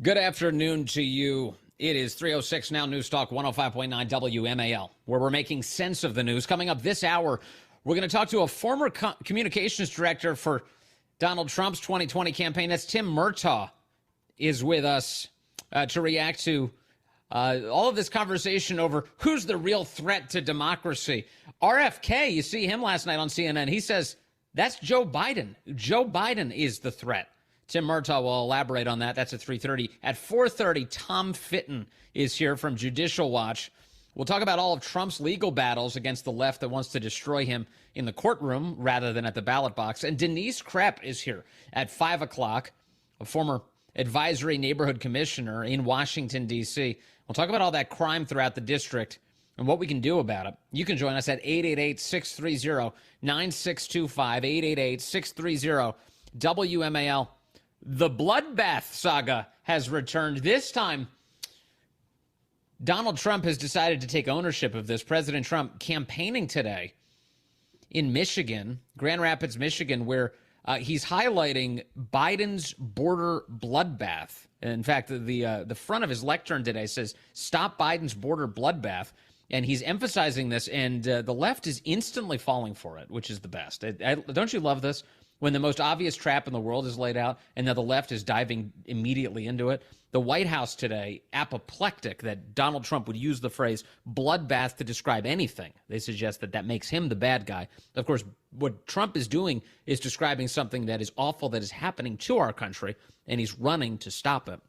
Good afternoon to you. It is 3:06 now, News Talk 105.9 WMAL, where we're making sense of the news. Coming up this hour, we're going to talk to a former communications director for Donald Trump's 2020 campaign. That's Tim Murtaugh is with us to react to all of this conversation over who's the real threat to democracy. RFK, you see him last night on CNN. He says that's Joe Biden. Joe Biden is the threat. Tim Murtaugh will elaborate on that. That's at 3:30. At 4:30, Tom Fitton is here from Judicial Watch. We'll talk about all of Trump's legal battles against the left that wants to destroy him in the courtroom rather than at the ballot box. And Denise Krepp is here at 5 o'clock, a former advisory neighborhood commissioner in Washington, D.C. We'll talk about all that crime throughout the district and what we can do about it. You can join us at 888-630-9625, 888-630-WMAL. The Bloodbath saga has returned. This time, Donald Trump has decided to take ownership of this. President Trump campaigning today in Michigan, Grand Rapids, Michigan, where he's highlighting Biden's border bloodbath. In fact, the front of his lectern today says, "Stop Biden's border bloodbath." And he's emphasizing this, and the left is instantly falling for it, which is the best. Don't you love this? When the most obvious trap in the world is laid out, and now the left is diving immediately into it. The White House today, apoplectic that Donald Trump would use the phrase bloodbath to describe anything. They suggest that that makes him the bad guy. Of course, what Trump is doing is describing something that is awful that is happening to our country, and he's running to stop it.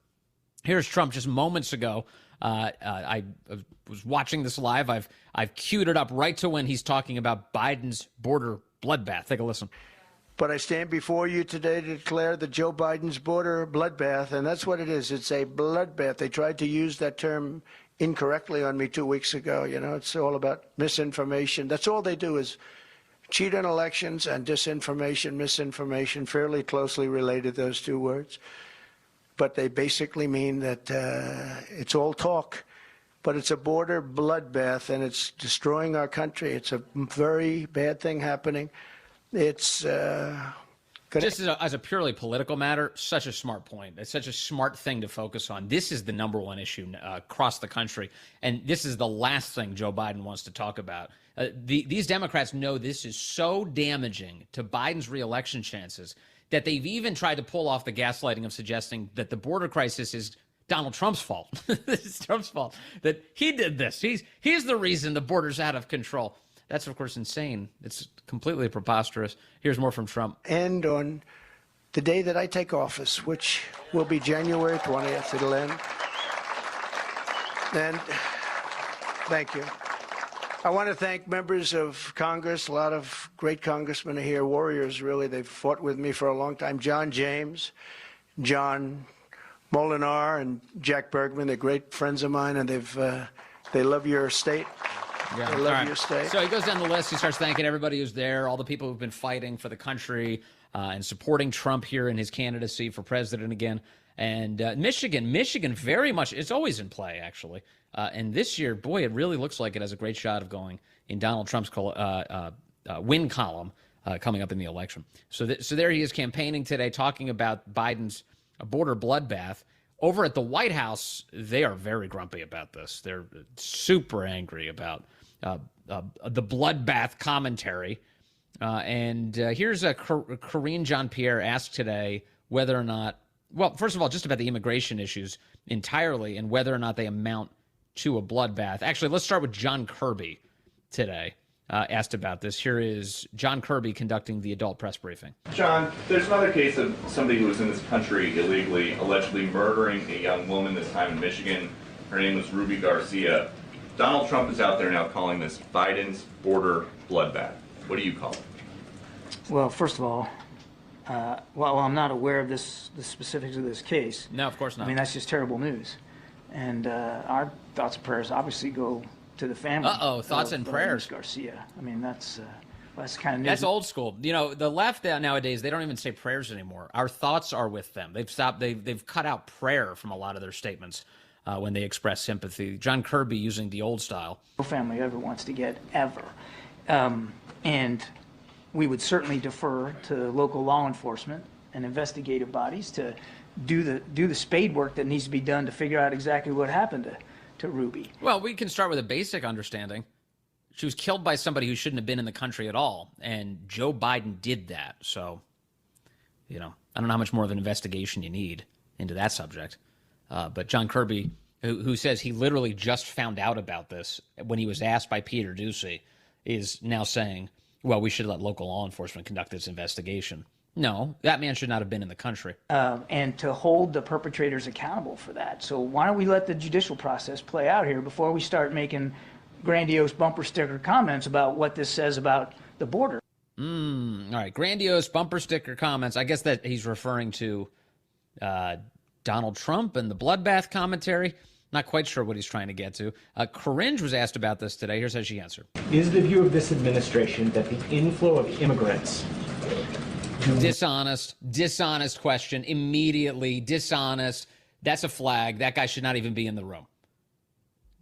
Here's Trump just moments ago. I was watching this live. I've queued it up right to when he's talking about Biden's border bloodbath. Take a listen. But I stand before you today to declare the Joe Biden's border bloodbath, and that's what it is. It's a bloodbath. They tried to use that term incorrectly on me 2 weeks ago. You know, it's all about misinformation. That's all they do is cheat on elections and disinformation, misinformation, fairly closely related, those two words. But they basically mean that it's all talk, but it's a border bloodbath, and it's destroying our country. It's a very bad thing happening. It's just as a purely political matter, such a smart point. It's such a smart thing to focus on. This is the number one issue across the country, and this is the last thing Joe Biden wants to talk about. These Democrats know this is so damaging to Biden's reelection chances that they've even tried to pull off the gaslighting of suggesting that the border crisis is Donald Trump's fault. It's Trump's fault, that he did this. He's the reason the border's out of control. That's, of course, insane. It's completely preposterous. Here's more from Trump. And on the day that I take office, which will be January 20th, it'll end. And thank you. I want to thank members of Congress. A lot of great congressmen are here, warriors, really. They've fought with me for a long time. John James, John Molinar, and Jack Bergman. They're great friends of mine, and they love your state. Yeah. I love your state. So he goes down the list. He starts thanking everybody who's there, all the people who've been fighting for the country and supporting Trump here in his candidacy for president again. And Michigan very much, it's always in play, actually. And this year, boy, it really looks like it has a great shot of going in Donald Trump's win column coming up in the election. So there he is campaigning today, talking about Biden's border bloodbath. Over at the White House, they are very grumpy about this. They're super angry about the bloodbath commentary. And here's Karinge Jean-Pierre asked today whether or not, well, first of all, just about the immigration issues entirely and whether or not they amount to a bloodbath. Actually, let's start with John Kirby today. Asked about this. Here is John Kirby conducting the adult press briefing. John, there's another case of somebody who was in this country illegally, allegedly murdering a young woman, this time in Michigan. Her name was Ruby Garcia. Donald Trump is out there now calling this Biden's border bloodbath. What do you call it? Well, first of all, while I'm not aware of the specifics of this case. No, of course not. I mean, that's just terrible news. And our thoughts and prayers obviously go to the family. Thoughts and prayers. Garcia. I mean, that's kind of news. That's old school. You know, the left nowadays, they don't even say prayers anymore. Our thoughts are with them. They've stopped. They've cut out prayer from a lot of their statements when they express sympathy. John Kirby using the old style. No family ever wants to get ever. And we would certainly defer to local law enforcement and investigative bodies to do the spade work that needs to be done to figure out exactly what happened to Ruby. Well, we can start with a basic understanding. She was killed by somebody who shouldn't have been in the country at all, and Joe Biden did that. So, I don't know how much more of an investigation you need into that subject. But John Kirby, who says he literally just found out about this when he was asked by Peter Doocy, is now saying, well, we should let local law enforcement conduct this investigation. No, that man should not have been in the country. And to hold the perpetrators accountable for that. So why don't we let the judicial process play out here before we start making grandiose bumper sticker comments about what this says about the border? All right, grandiose bumper sticker comments. I guess that he's referring to Donald Trump and the Bloodbath commentary. Not quite sure what he's trying to get to. Karinge was asked about this today. Here's how she answered. Is the view of this administration that the inflow of immigrants... Dishonest question. Immediately dishonest. That's a flag. That guy should not even be in the room.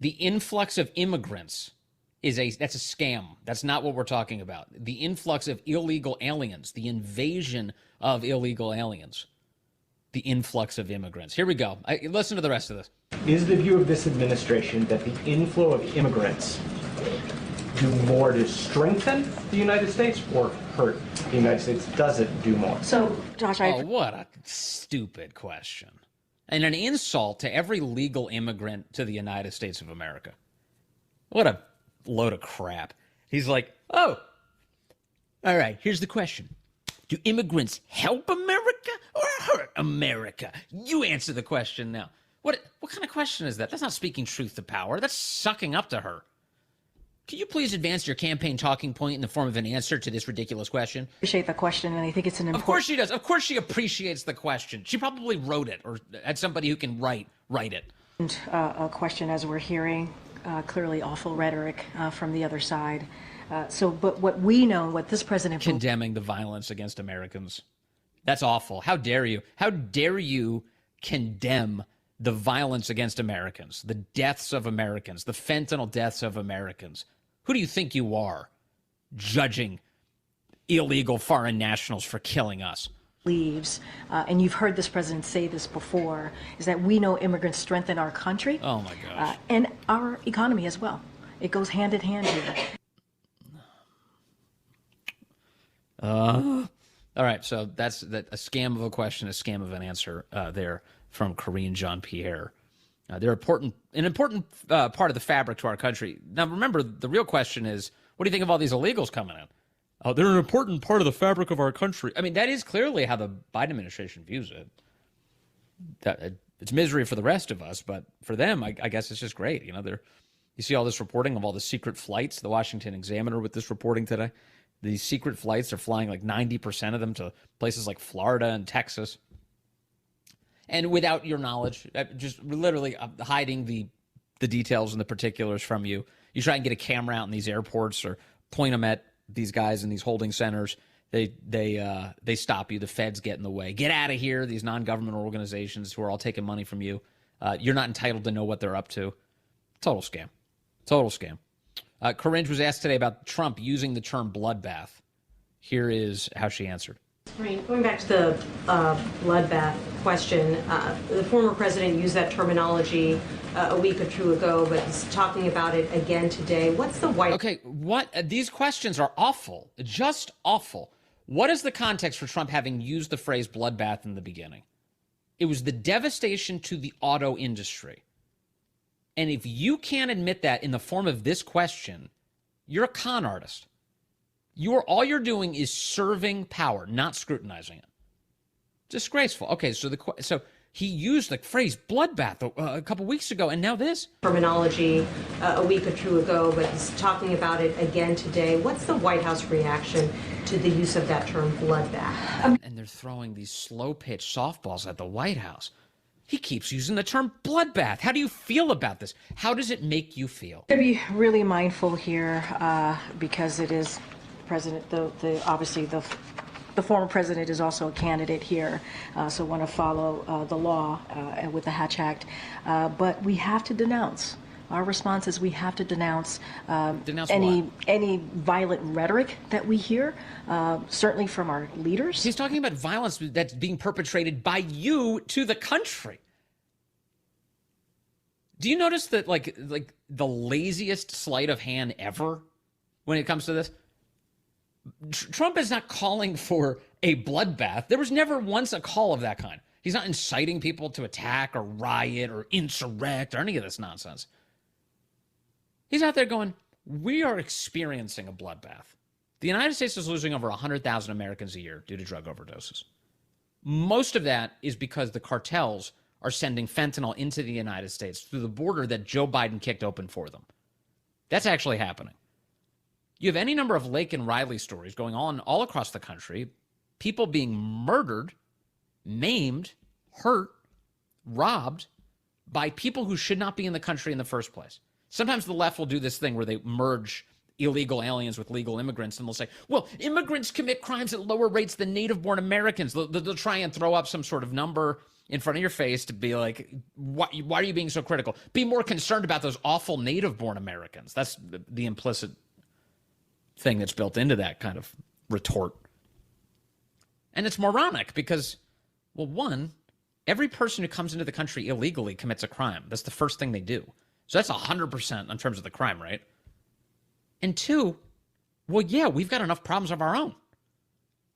The influx of immigrants that's a scam. That's not what we're talking about. The influx of illegal aliens, the invasion of illegal aliens, the influx of immigrants. Here we go. Listen to the rest of this. Is the view of this administration that the inflow of immigrants do more to strengthen the United States or hurt the United States? Does it do more? So, Josh, what a stupid question. And an insult to every legal immigrant to the United States of America. What a load of crap. He's like, oh, all right, here's the question. Do immigrants help America or hurt America? You answer the question now. What kind of question is that? That's not speaking truth to power. That's sucking up to her. Can you please advance your campaign talking point in the form of an answer to this ridiculous question? Appreciate the question, and I think it's an important... Of course she does. Of course she appreciates the question. She probably wrote it or had somebody who can write it. A question, as we're hearing, clearly awful rhetoric from the other side. But what we know, what this president... Condemning the violence against Americans. That's awful. How dare you? How dare you condemn the violence against Americans, the deaths of Americans, the fentanyl deaths of Americans? Who do you think you are, judging illegal foreign nationals for killing us? Leaves, and you've heard this president say this before, is that we know immigrants strengthen our country. Oh, my gosh. And our economy as well. It goes hand in hand here. All right, so that's a scam of a question, a scam of an answer there from Karinge Jean-Pierre. They're an important part of the fabric to our country. Now, remember, the real question is, what do you think of all these illegals coming in? They're an important part of the fabric of our country. I mean, that is clearly how the Biden administration views it. It's misery for the rest of us, but for them, I guess it's just great. You see all this reporting of all the secret flights. The Washington Examiner with this reporting today. These secret flights are flying like 90% of them to places like Florida and Texas. And without your knowledge, just literally hiding the details and the particulars from you. You try and get a camera out in these airports or point them at these guys in these holding centers. They stop you. The feds get in the way. Get out of here, these non-government organizations who are all taking money from you. You're not entitled to know what they're up to. Total scam. Total scam. Karinge was asked today about Trump using the term bloodbath. Here is how she answered. Going back to the bloodbath question, the former president used that terminology a week or two ago, but he's talking about it again today. What's the White... Okay, these questions are awful, just awful. What is the context for Trump having used the phrase bloodbath in the beginning? It was the devastation to the auto industry. And if you can't admit that in the form of this question, you're a con artist. All you're doing is serving power, not scrutinizing it. Disgraceful. Okay, so he used the phrase bloodbath a couple weeks ago, and now this. Terminology a week or two ago, but he's talking about it again today. What's the White House reaction to the use of that term bloodbath? And they're throwing these slow-pitch softballs at the White House. He keeps using the term bloodbath. How do you feel about this? How does it make you feel? To be really mindful here because it is president. Obviously the former president is also a candidate here, so want to follow the law with the Hatch Act. But we have to denounce Our response is we have to denounce, Denounce any violent rhetoric that we hear, certainly from our leaders. He's talking about violence that's being perpetrated by you to the country. Do you notice that, like the laziest sleight of hand ever when it comes to this? Trump is not calling for a bloodbath. There was never once a call of that kind. He's not inciting people to attack or riot or insurrect or any of this nonsense. He's out there going, we are experiencing a bloodbath. The United States is losing over 100,000 Americans a year due to drug overdoses. Most of that is because the cartels are sending fentanyl into the United States through the border that Joe Biden kicked open for them. That's actually happening. You have any number of Lake and Riley stories going on all across the country, people being murdered, maimed, hurt, robbed by people who should not be in the country in the first place. Sometimes the left will do this thing where they merge illegal aliens with legal immigrants, and they'll say, well, immigrants commit crimes at lower rates than native-born Americans. They'll try and throw up some sort of number in front of your face to be like, why are you being so critical? Be more concerned about those awful native-born Americans. That's the implicit thing that's built into that kind of retort. And it's moronic because, well, one, every person who comes into the country illegally commits a crime. That's the first thing they do. So that's 100% in terms of the crime rate. And two, well, yeah, we've got enough problems of our own.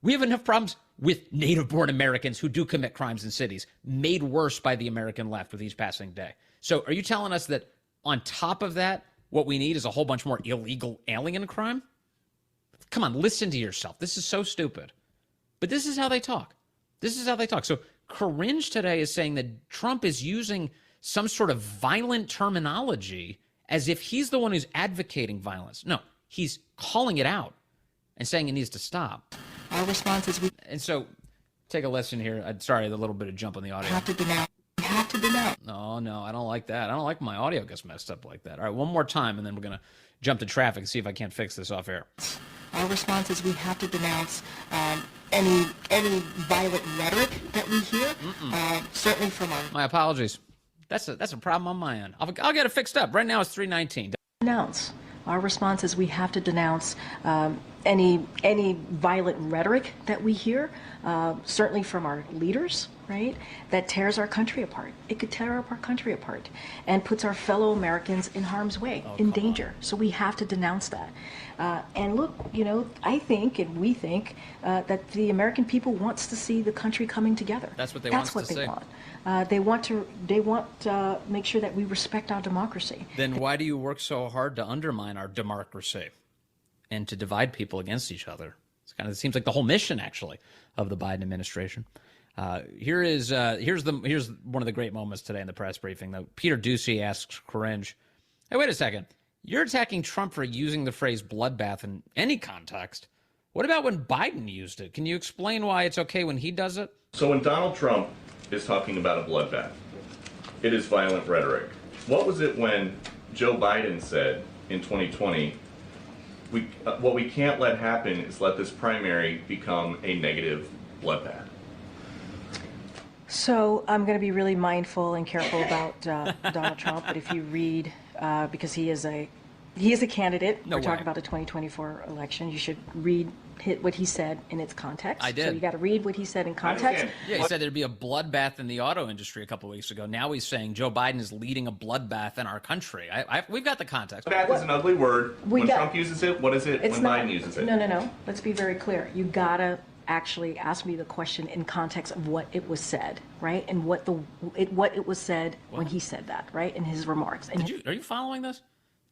We have enough problems with native-born Americans who do commit crimes in cities, made worse by the American left with each passing day. So are you telling us that on top of that, what we need is a whole bunch more illegal alien crime? Come on, listen to yourself. This is so stupid. But this is how they talk. This is how they talk. So Karinge today is saying that Trump is using some sort of violent terminology as if he's the one who's advocating violence. No, he's calling it out and saying it needs to stop. Our response is we And so take a listen here. Sorry, the little bit of jump on the audio. have to denounce. We have to denounce. No, I don't like that. I don't like my audio gets messed up like that. All right, one more time, and then we're going to jump to traffic and see if I can't fix this off air. Our response is we have to denounce any violent rhetoric that we hear, certainly from our My apologies. That's a problem on my end. I'll get it fixed up. Right now it's 3:19. denounce. Our response is we have to denounce any violent rhetoric that we hear, certainly from our leaders, right, that tears our country apart. It could tear our country apart and puts our fellow Americans in harm's way, in danger. So we have to denounce that. And look, I think and we think that the American people wants to see the country coming together. That's what they That's want what to they see. want. They want to make sure that we respect our democracy. Then why do you work so hard to undermine our democracy and to divide people against each other? It seems like the whole mission, actually, of the Biden administration. Here's one of the great moments today in the press briefing, though. Peter Doocy asks Karinge, hey, wait a second. You're attacking Trump for using the phrase bloodbath in any context. What about when Biden used it? Can you explain why it's okay when he does it? So when Donald Trump is talking about a bloodbath, it is violent rhetoric. What was it when Joe Biden said in 2020, what we can't let happen is let this primary become a negative bloodbath? So I'm going to be really mindful and careful about Donald Trump, but if you read, because he is a candidate, we're talking about the 2024 election, you should read what he said in its context. I did. So you got to read what he said in context. Yeah, he said there'd be a bloodbath in the auto industry a couple of weeks ago. Now he's saying Joe Biden is leading a bloodbath in our country. We've got the context. Bloodbath is an ugly word. When Trump uses it, what is it when Biden uses it? No. Let's be very clear. You got to actually ask me the question in context of what it was said, right? And what it was said when he said that, right? In his remarks. Are you following this?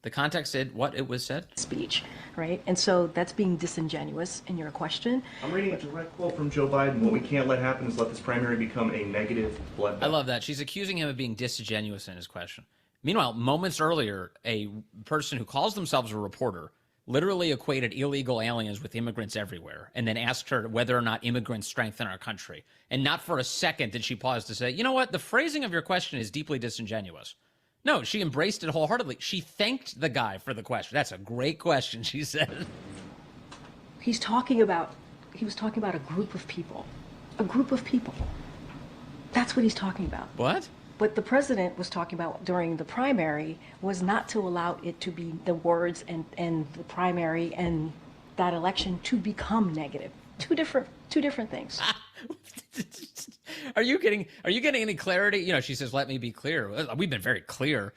The context said what it was said? Speech, right? And so that's being disingenuous in your question. I'm reading a direct quote from Joe Biden. What we can't let happen is let this primary become a negative bloodbath. I love that. She's accusing him of being disingenuous in his question. Meanwhile, moments earlier, a person who calls themselves a reporter literally equated illegal aliens with immigrants everywhere and then asked her whether or not immigrants strengthen our country. And not for a second did she pause to say, you know what, the phrasing of your question is deeply disingenuous. No, she embraced it wholeheartedly. She thanked the guy for the question. That's a great question, she said. He was talking about a group of people. A group of people. That's what he's talking about. What? What the president was talking about during the primary was not to allow it to be the words and the primary and that election to become negative. Two different things. Are you getting any clarity? You know, she says, "Let me be clear." We've been very clear.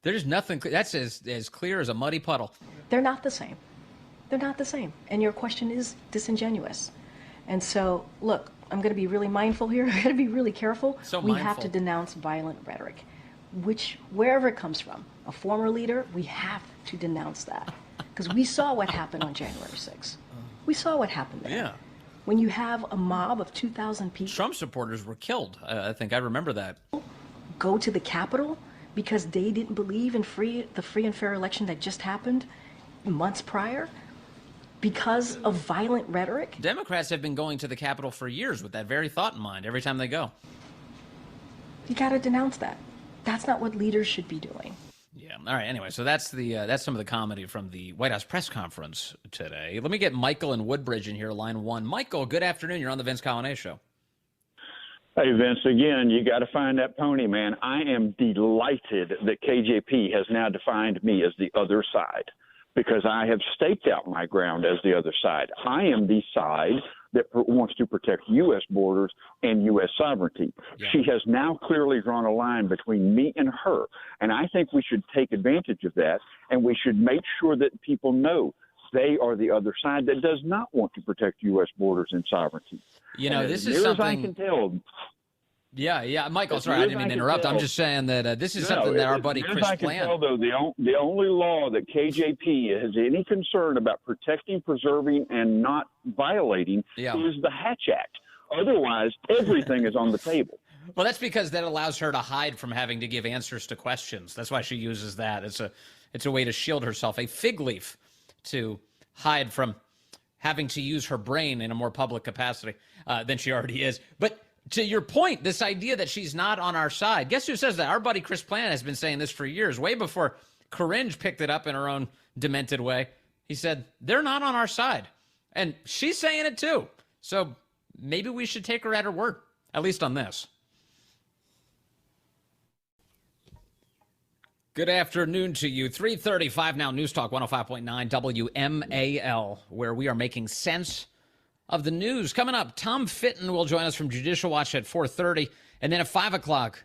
There's nothing. That's as clear as a muddy puddle. They're not the same. They're not the same. And your question is disingenuous. And so, look, I'm going to be really mindful here. I'm going to be really careful. We have to denounce violent rhetoric, wherever it comes from. A former leader, we have to denounce that. Because we saw what happened on January 6th. We saw what happened there. Yeah. When you have a mob of 2,000 people. Trump supporters were killed. I think I remember that. Go to the Capitol because they didn't believe in the free and fair election that just happened months prior because of violent rhetoric. Democrats have been going to the Capitol for years with that very thought in mind every time they go. You got to denounce that. That's not what leaders should be doing. Yeah. All right. Anyway, so that's some of the comedy from the White House press conference today. Let me get Michael in Woodbridge in here, line one. Michael, good afternoon. You're on the Vince Coglianese Show. Hey, Vince, again, you got to find that pony, man. I am delighted that KJP has now defined me as the other side because I have staked out my ground as the other side. I am the side that wants to protect U.S. borders and U.S. sovereignty. Yeah. She has now clearly drawn a line between me and her, and I think we should take advantage of that, and we should make sure that people know they are the other side that does not want to protect U.S. borders and sovereignty. You know, this is something. I can tell. Yeah, Michael. Sorry, I didn't mean to interrupt. I'm just saying that this is something that our buddy Chris I can tell, though, the only law that KJP has any concern about protecting, preserving, and not violating is the Hatch Act. Otherwise, everything is on the table. Well, that's because that allows her to hide from having to give answers to questions. That's why she uses that. It's a way to shield herself, a fig leaf to hide from having to use her brain in a more public capacity than she already is. But to your point, this idea that she's not on our side, guess who says that? Our buddy Chris Plant has been saying this for years, way before Karinge picked it up in her own demented way. He said, they're not on our side. And she's saying it too. So maybe we should take her at her word, at least on this. Good afternoon to you. 3:35 now, News Talk 105.9 WMAL, where we are making sense of the news. Coming up, Tom Fitton will join us from Judicial Watch at 4:30. And then at 5 o'clock,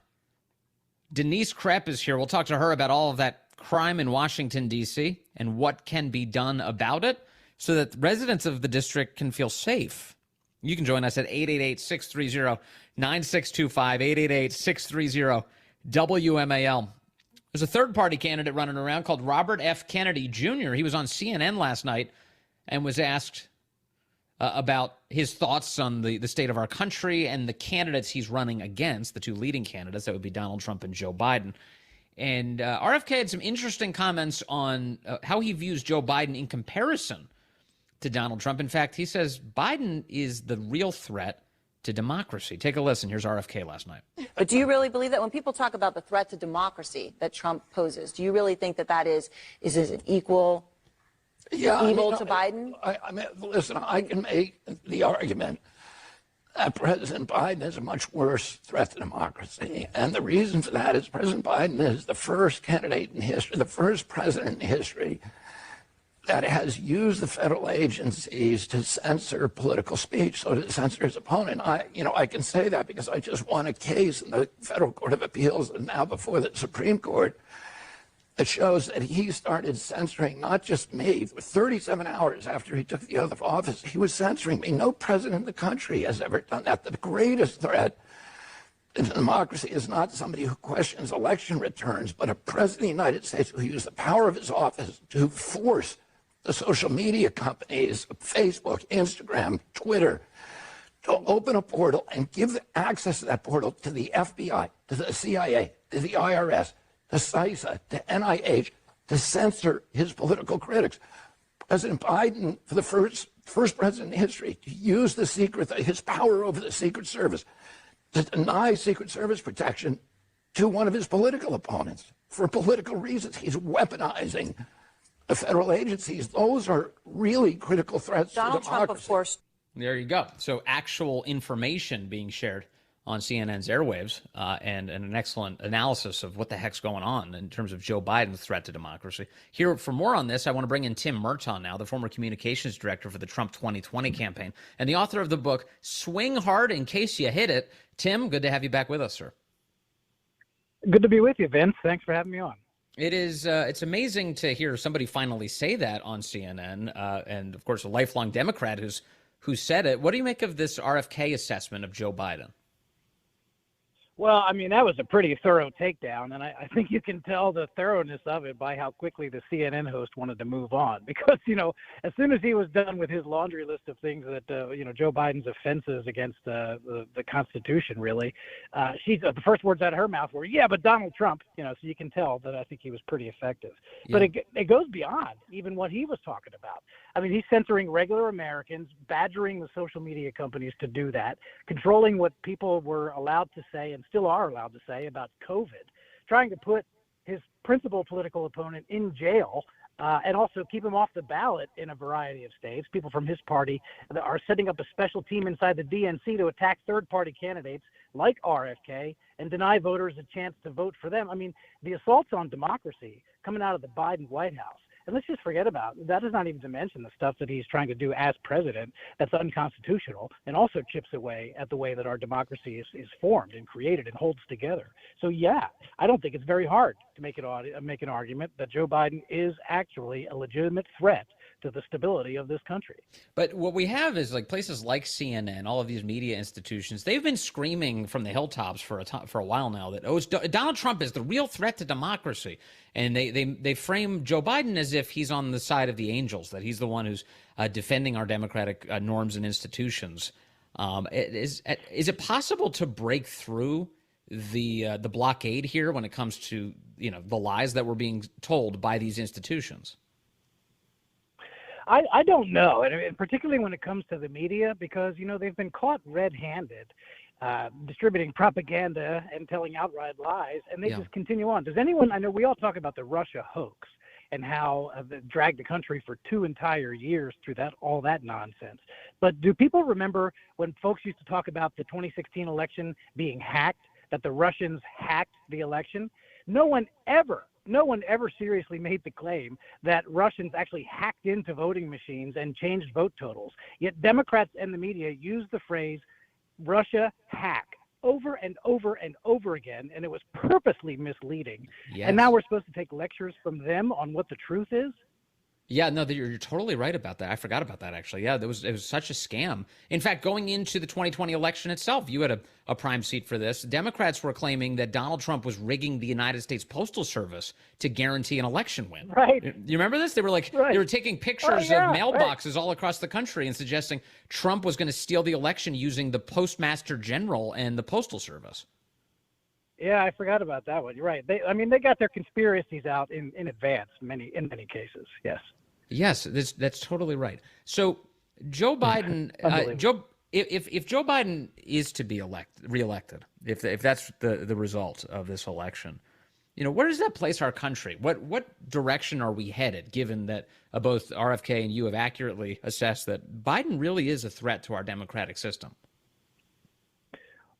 Denise Krepp is here. We'll talk to her about all of that crime in Washington, D.C. and what can be done about it so that residents of the district can feel safe. You can join us at 888-630-9625, 888-630-WMAL. There's a third-party candidate running around called Robert F. Kennedy Jr. He was on CNN last night and was asked about his thoughts on the state of our country and the candidates he's running against, the two leading candidates. That would be Donald Trump and Joe Biden. And RFK had some interesting comments on how he views Joe Biden in comparison to Donald Trump. In fact, he says Biden is the real threat to democracy. Take a listen. Here's RFK last night. But do you really believe that when people talk about the threat to democracy that Trump poses, do you really think that is an equal evil to Biden? I mean, listen, I can make the argument that President Biden is a much worse threat to democracy. And the reason for that is President Biden is the first candidate in history, the first president in history that has used the federal agencies to censor political speech, so to censor his opponent. I can say that because I just won a case in the Federal Court of Appeals and now before the Supreme Court. It shows that he started censoring not just me. 37 hours after he took the oath of office, he was censoring me. No president in the country has ever done that. The greatest threat to democracy is not somebody who questions election returns, but a president of the United States who used the power of his office to force the social media companies, Facebook, Instagram, Twitter, to open a portal and give access to that portal to the FBI, to the CIA, to the IRS, to CISA, to NIH, to censor his political critics. President Biden, for the first president in history, to use his power over the Secret Service to deny Secret Service protection to one of his political opponents for political reasons. He's weaponizing the federal agencies. Those are really critical threats to democracy. Donald Trump, of course. There you go. So actual information being shared on CNN's airwaves and an excellent analysis of what the heck's going on in terms of Joe Biden's threat to democracy. Here, for more on this, I want to bring in Tim Murtaugh now, the former communications director for the Trump 2020 campaign and the author of the book, Swing Hard in Case You Hit It. Tim, good to have you back with us, sir. Good to be with you, Vince. Thanks for having me on. It is. It's amazing to hear somebody finally say that on CNN, and of course, a lifelong Democrat who said it. What do you make of this RFK assessment of Joe Biden? Well, I mean, that was a pretty thorough takedown, and I think you can tell the thoroughness of it by how quickly the CNN host wanted to move on. Because, as soon as he was done with his laundry list of things that, Joe Biden's offenses against the Constitution, really, the first words out of her mouth were, yeah, but Donald Trump, so you can tell that I think he was pretty effective. Yeah. But it goes beyond even what he was talking about. I mean, he's censoring regular Americans, badgering the social media companies to do that, controlling what people were allowed to say and still are allowed to say about COVID, trying to put his principal political opponent in jail and also keep him off the ballot in a variety of states. People from his party are setting up a special team inside the DNC to attack third-party candidates like RFK and deny voters a chance to vote for them. I mean, the assaults on democracy coming out of the Biden White House. And let's just forget about that. Is not even to mention the stuff that he's trying to do as president that's unconstitutional and also chips away at the way that our democracy is formed and created and holds together. So, yeah, I don't think it's very hard to make an argument that Joe Biden is actually a legitimate threat to the stability of this country. But what we have is like places like CNN, all of these media institutions, they've been screaming from the hilltops for a while now that Donald Trump is the real threat to democracy. And they frame Joe Biden as if he's on the side of the angels, that he's the one who's defending our democratic norms and institutions. Is it possible to break through the blockade here when it comes to the lies that we're being told by these institutions? I don't know, and particularly when it comes to the media, because, they've been caught red-handed distributing propaganda and telling outright lies, and they just continue on. Does anyone, I know we all talk about the Russia hoax and how it dragged the country for 2 entire years through all that nonsense. But do people remember when folks used to talk about the 2016 election being hacked, that the Russians hacked the election? No one ever seriously made the claim that Russians actually hacked into voting machines and changed vote totals. Yet Democrats and the media use the phrase Russia hack over and over and over again, and it was purposely misleading. Yes. And now we're supposed to take lectures from them on what the truth is? Yeah, no, you're totally right about that. I forgot about that, actually. Yeah, it was such a scam. In fact, going into the 2020 election itself, you had a prime seat for this. Democrats were claiming that Donald Trump was rigging the United States Postal Service to guarantee an election win. Right. You remember this? They were like, They were taking pictures of mailboxes all across the country and suggesting Trump was going to steal the election using the Postmaster General and the Postal Service. Yeah, I forgot about that one. You're right. They got their conspiracies out in advance in many cases. Yes. Yes, that's totally right. So Joe Biden, if Joe Biden is to be reelected, if that's the result of this election, where does that place our country? What direction are we headed? Given that both RFK and you have accurately assessed that Biden really is a threat to our democratic system.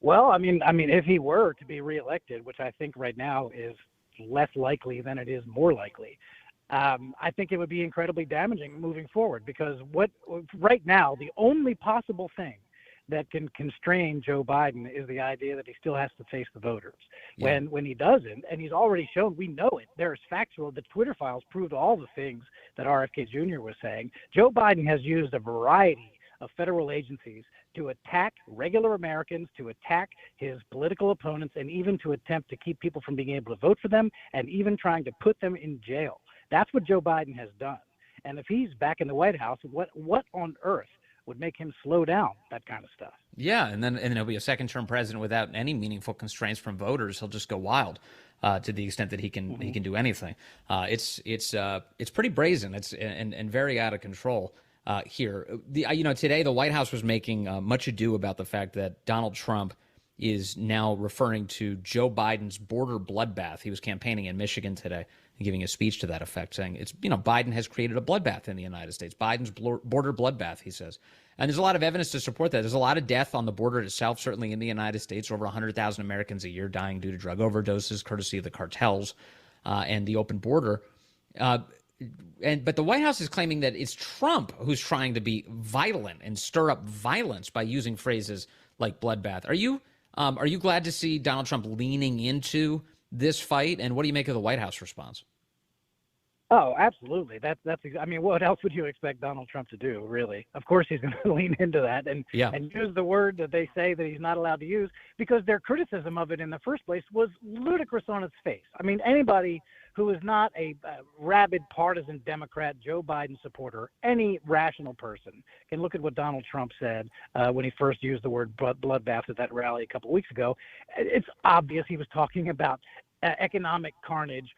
Well, I mean, if he were to be reelected, which I think right now is less likely than it is more likely. I think it would be incredibly damaging moving forward, because right now the only possible thing that can constrain Joe Biden is the idea that he still has to face the voters. Yeah. When he doesn't, and he's already shown, we know it, there's factual, the Twitter files proved all the things that RFK Jr. was saying. Joe Biden has used a variety of federal agencies to attack regular Americans, to attack his political opponents, and even to attempt to keep people from being able to vote for them, and even trying to put them in jail. That's what Joe Biden has done. And if he's back in the White House, what on earth would make him slow down that kind of stuff? Yeah, and then he'll be a second-term president without any meaningful constraints from voters. He'll just go wild to the extent that he can do anything. It's pretty brazen. It's and very out of control here. Today the White House was making much ado about the fact that Donald Trump is now referring to Joe Biden's border bloodbath. He was campaigning in Michigan today and giving a speech to that effect, saying Biden has created a bloodbath in the United States. Biden's border bloodbath, he says. And there's a lot of evidence to support that. There's a lot of death on the border itself, certainly in the United States. Over 100,000 Americans a year dying due to drug overdoses, courtesy of the cartels and the open border. But the White House is claiming that it's Trump who's trying to be violent and stir up violence by using phrases like bloodbath. Are you glad to see Donald Trump leaning into this fight? And what do you make of the White House response? Oh, absolutely. I mean, what else would you expect Donald Trump to do, really? Of course he's going to lean into that and use the word that they say that he's not allowed to use, because their criticism of it in the first place was ludicrous on its face. I mean, anybody who is not a rabid partisan Democrat, Joe Biden supporter, any rational person can look at what Donald Trump said when he first used the word bloodbath at that rally a couple of weeks ago. It's obvious he was talking about economic carnage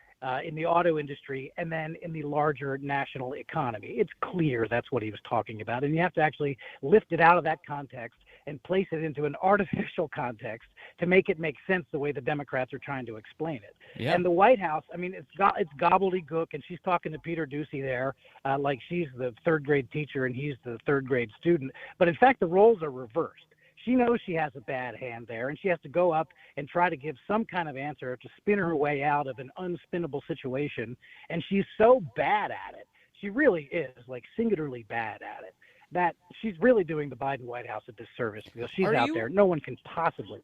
in the auto industry and then in the larger national economy. It's clear that's what he was talking about. And you have to actually lift it out of that context and place it into an artificial context to make it make sense the way the Democrats are trying to explain it. Yeah. And the White House, I mean, it's gobbledygook, and she's talking to Peter Doocy there like she's the third grade teacher and he's the third grade student. But in fact, the roles are reversed. She knows she has a bad hand there, and she has to go up and try to give some kind of answer to spin her way out of an unspinnable situation. And she's so bad at it. She really is, like, singularly bad at it, that she's really doing the Biden White House a disservice, because she's out there. No one can possibly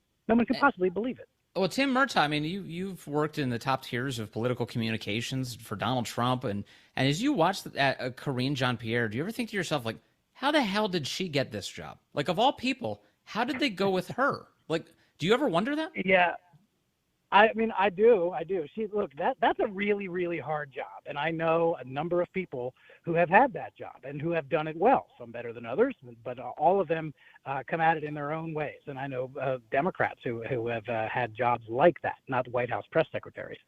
believe it. Well, Tim Murtaugh, I mean, you've worked in the top tiers of political communications for Donald Trump, and as you watch Karinge Jean-Pierre, do you ever think to yourself, like, how the hell did she get this job? Like, of all people, how did they go with her? Like, do you ever wonder that? Yeah, I mean, I do. That's a really, really hard job. And I know a number of people who have had that job and who have done it well, some better than others, but all of them come at it in their own ways. And I know Democrats who have had jobs like that, not White House press secretaries.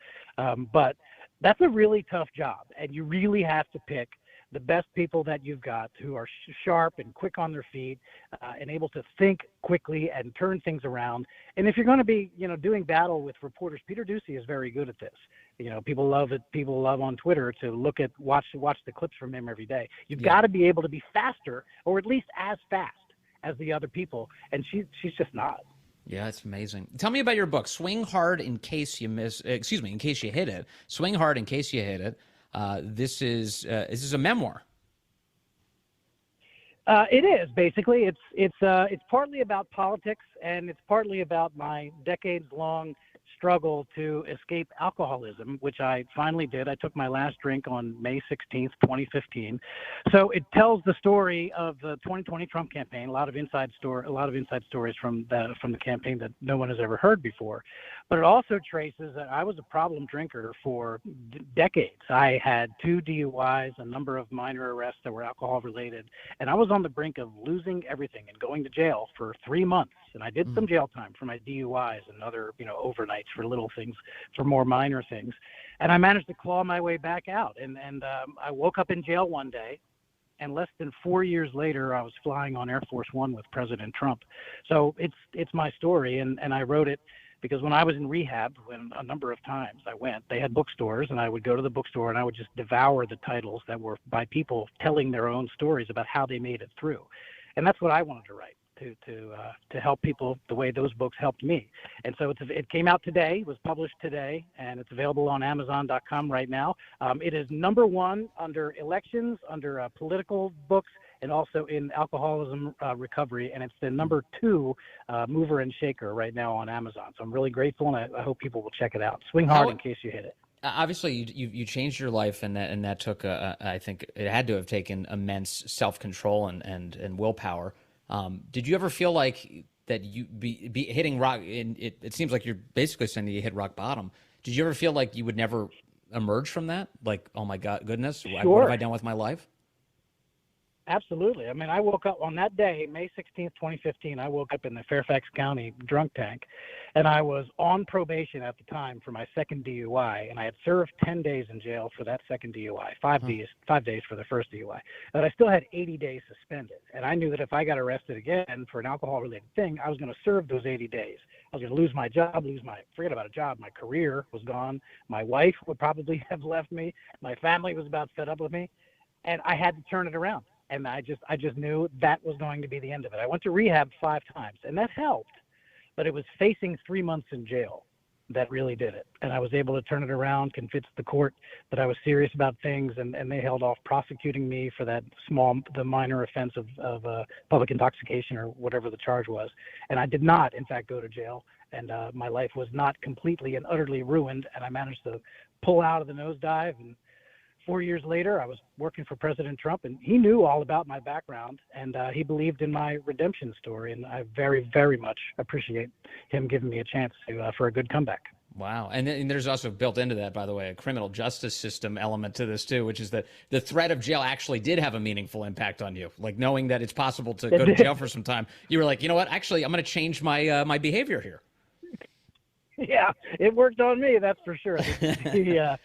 But that's a really tough job. And you really have to pick the best people that you've got who are sharp and quick on their feet and able to think quickly and turn things around. And if you're going to be, doing battle with reporters, Peter Doocy is very good at this. People love it. People love on Twitter to watch the clips from him every day. You've got to be able to be faster, or at least as fast as the other people. And she's just not. Yeah, it's amazing. Tell me about your book, Swing Hard in Case You in case you hit it. Swing Hard in Case You Hit It. This is a memoir. It is basically. It's partly about politics, and it's partly about my decades-long struggle to escape alcoholism, which I finally did. I took my last drink on May 16th, 2015. So it tells the story of the 2020 Trump campaign. A lot of inside stories from the campaign that no one has ever heard before. But it also traces that I was a problem drinker for decades. I had 2 DUIs, a number of minor arrests that were alcohol related, and I was on the brink of losing everything and going to jail for 3 months. And I did some jail time for my DUIs and other, overnights for little things, for more minor things. And I managed to claw my way back out. And I woke up in jail one day, and less than 4 years later, I was flying on Air Force One with President Trump. So it's my story, and I wrote it because when I was in rehab, when a number of times I went, they had bookstores, and I would go to the bookstore and I would just devour the titles that were by people telling their own stories about how they made it through. And that's what I wanted to write, to help people the way those books helped me. And so it came out today, it was published today, and it's available on Amazon.com right now. It is number 1 under elections, under political books, and also in alcoholism recovery, and it's the number 2 mover and shaker right now on Amazon. So I'm really grateful, and I hope people will check it out. Swing hard in case you hit it. Obviously, you changed your life, and that took I think it had to have taken immense self-control and willpower. Did you ever feel like that you be hitting rock? And it seems like you're basically saying that you hit rock bottom. Did you ever feel like you would never emerge from that? Like, oh my goodness, Sure. what have I done with my life? Absolutely. I mean, I woke up on that day, May 16th, 2015. I woke up in the Fairfax County drunk tank, and I was on probation at the time for my second DUI, and I had served 10 days in jail for that second DUI, 5 days for the first DUI. But I still had 80 days suspended, and I knew that if I got arrested again for an alcohol-related thing, I was going to serve those 80 days. I was going to lose my job, forget about a job, my career was gone. My wife would probably have left me. My family was about fed up with me, and I had to turn it around. And I just knew that was going to be the end of it. I went to rehab 5 times, and that helped. But it was facing 3 months in jail that really did it. And I was able to turn it around, convince the court that I was serious about things, and they held off prosecuting me for the minor offense of public intoxication or whatever the charge was. And I did not, in fact, go to jail. And my life was not completely and utterly ruined, and I managed to pull out of the nosedive. And 4 years later, I was working for President Trump, and he knew all about my background, and he believed in my redemption story, and I very, very much appreciate him giving me a chance for a good comeback. Wow. And there's also built into that, by the way, a criminal justice system element to this, too, which is that the threat of jail actually did have a meaningful impact on you. Like knowing that it's possible to go to jail for some time, you were like, you know what, actually, I'm going to change my behavior here. Yeah, it worked on me, that's for sure. The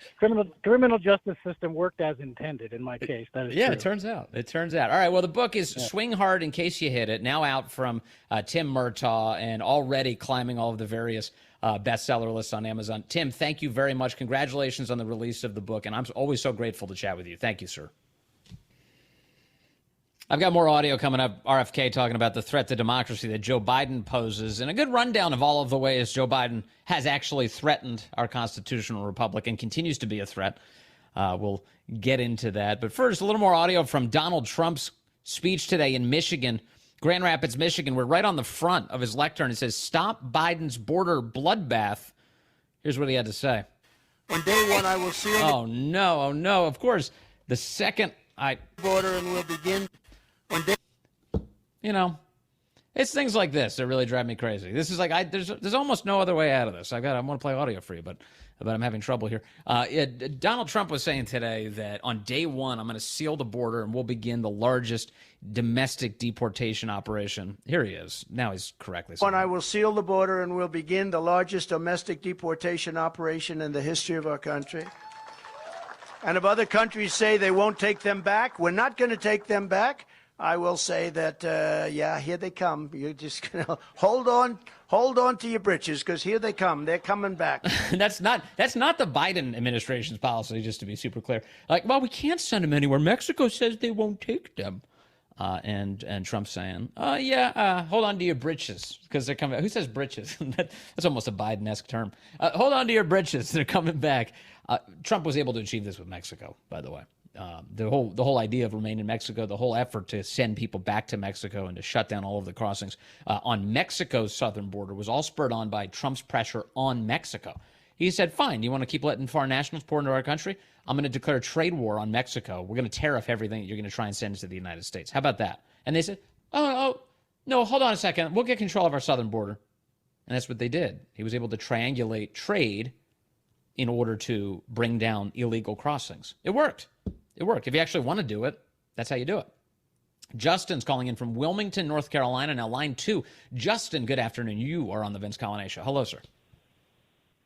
criminal justice system worked as intended in my case. That is true. It turns out. All right, well, the book is Swing Hard in Case You Hit It, now out from Tim Murtaugh and already climbing all of the various bestseller lists on Amazon. Tim, thank you very much. Congratulations on the release of the book, and I'm always so grateful to chat with you. Thank you, sir. I've got more audio coming up. RFK talking about the threat to democracy that Joe Biden poses, and a good rundown of all of the ways Joe Biden has actually threatened our constitutional republic and continues to be a threat. We'll get into that. But first, a little more audio from Donald Trump's speech today in Michigan, Grand Rapids, Michigan. We're right on the front of his lectern. It says, "Stop Biden's border bloodbath." Here's what he had to say. On day one, I will seal Oh, no. Of course, the second the border and we'll begin. You know, it's things like this that really drive me crazy. This is like there's almost no other way out of this. I want to play audio for you, but I'm having trouble here. Donald Trump was saying today that on day one, I'm going to seal the border and we'll begin the largest domestic deportation operation. Here he is. Now he's correctly saying. I will seal the border and we'll begin the largest domestic deportation operation in the history of our country. And if other countries say they won't take them back, we're not going to take them back. I will say that, here they come. You're just going to hold on to your britches, because here they come. They're coming back. That's not the Biden administration's policy, just to be super clear. Like, well, we can't send them anywhere. Mexico says they won't take them. And Trump's saying, hold on to your britches, because they're coming. Who says britches? That's almost a Biden-esque term. Hold on to your britches. They're coming back. Trump was able to achieve this with Mexico, by the way. The whole idea of remaining in Mexico, the whole effort to send people back to Mexico and to shut down all of the crossings on Mexico's southern border was all spurred on by Trump's pressure on Mexico. He said, fine, you want to keep letting foreign nationals pour into our country? I'm going to declare a trade war on Mexico. We're going to tariff everything that you're going to try and send to the United States. How about that? And they said, oh, no, hold on a second. We'll get control of our southern border. And that's what they did. He was able to triangulate trade in order to bring down illegal crossings. It worked. If you actually want to do it, that's how you do it. Justin's calling in from Wilmington, North Carolina. Now, line 2. Justin, good afternoon. You are on the Vince Coglianese Show. Hello, sir.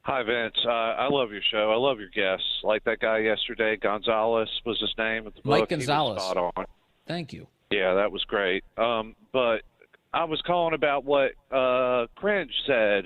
Hi, Vince. I love your show. I love your guests. Like that guy yesterday, Gonzalez was his name at the book. Mike Gonzalez. He was spot on. Thank you. Yeah, that was great. But I was calling about what Karinge said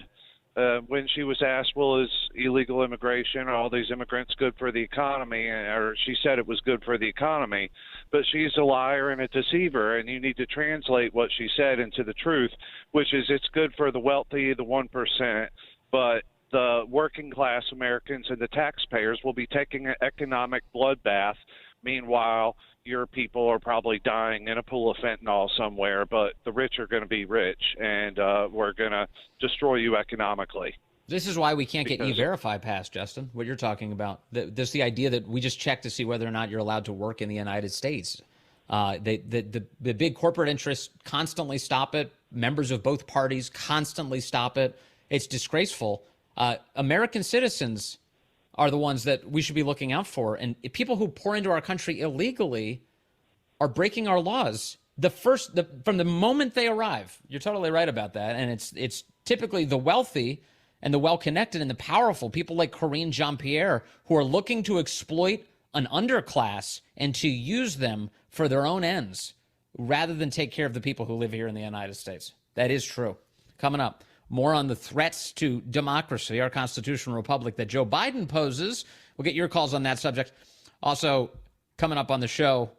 when she was asked, well, is illegal immigration, all these immigrants, good for the economy? Or she said it was good for the economy. But she's a liar and a deceiver, and you need to translate what she said into the truth, which is it's good for the wealthy, the 1%, but the working class Americans and the taxpayers will be taking an economic bloodbath. Meanwhile, your people are probably dying in a pool of fentanyl somewhere, but the rich are going to be rich, and we're going to destroy you economically. This is why we can't get E-Verify passed, Justin, what you're talking about. There's the idea that we just check to see whether or not you're allowed to work in the United States. The big corporate interests constantly stop it. Members of both parties constantly stop it. It's disgraceful. American citizens are the ones that we should be looking out for. And people who pour into our country illegally are breaking our laws from the moment they arrive. You're totally right about that. And it's typically the wealthy and the well-connected and the powerful, people like Karinge Jean-Pierre, who are looking to exploit an underclass and to use them for their own ends rather than take care of the people who live here in the United States. That is true. Coming up, more on the threats to democracy, our constitutional republic that Joe Biden poses. We'll get your calls on that subject. Also, coming up on the show,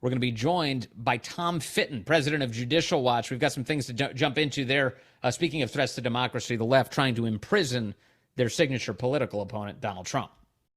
we're going to be joined by Tom Fitton, president of Judicial Watch. We've got some things to jump into there. Speaking of threats to democracy, the left trying to imprison their signature political opponent, Donald Trump.